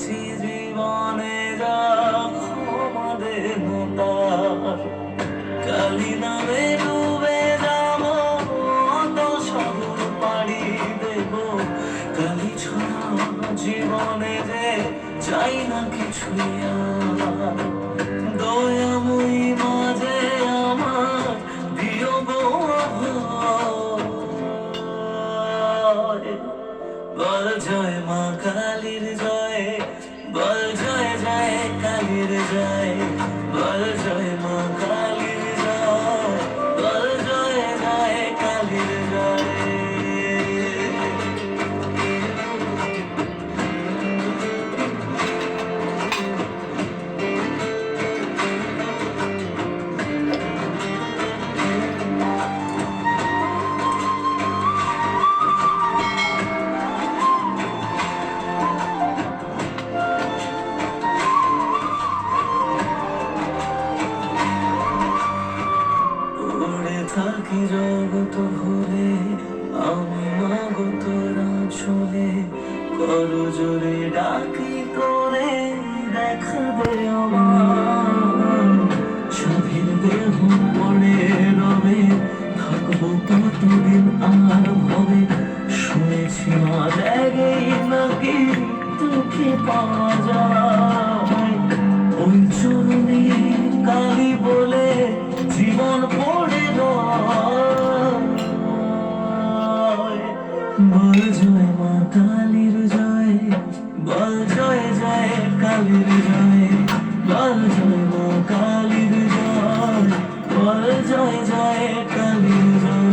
করেছি জীবনে যা ক্ষমা দেব তার। কালি নামে ডুবে যাব, অত সাগর পাড়ি দেব। কালি ছড়া জীবনে যে চাই না কিছুই আর। দয়াময়ী মাঝে আমার দিও গো অভয়। বল জয় মা কালীর জয়, বল জয় জয় কালীর জয়, বল জয় মা কালীর জয়, বল জয় জয় কালীর জয়। থাকি জগত ভুলে আমি মাগো তোরা চলে, করো জোরে ডাকি করে দেখা দে আমার। স্বাধীন দেহ পড়ে রবে, থাকবো কতদিন আর ভবে। শুনেছি মা জায়গায় নাকি তোকে পাওয়া যায়। ওই চরণে কালী বলে জীবন পড়ে রয়। বল জয় মা কালীর জয়, বল জয় জয় কালীর জয়, বল জয় মা কালীর জয়, বল জয় জয় কালীর জয়।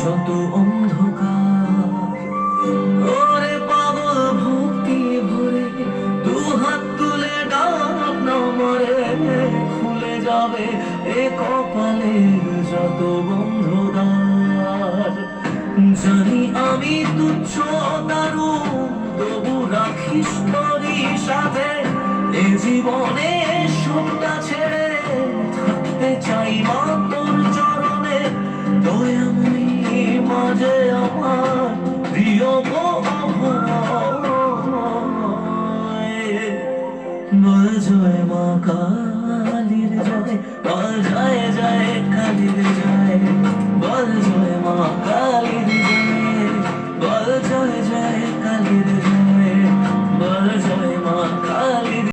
যত অন্ধকার ওরে পাগল ভক্তি ভরে, দু হাত তুলে ডাক নমরে। খুলে যাবে এ কপালের যত বন্ধ দ্বার। জানি আমি তুচ্ছ দারু, তবু রাখিস তোরই সাথে। এ জীবনে সবটা ছেড়ে থাকতে চাই মা তোর চরণে। দয়াময়ী মাঝে আমার প্রিয় গো অভয়। বল জয় মা কালীর জয়, বল জয় জয় কালীর জয়।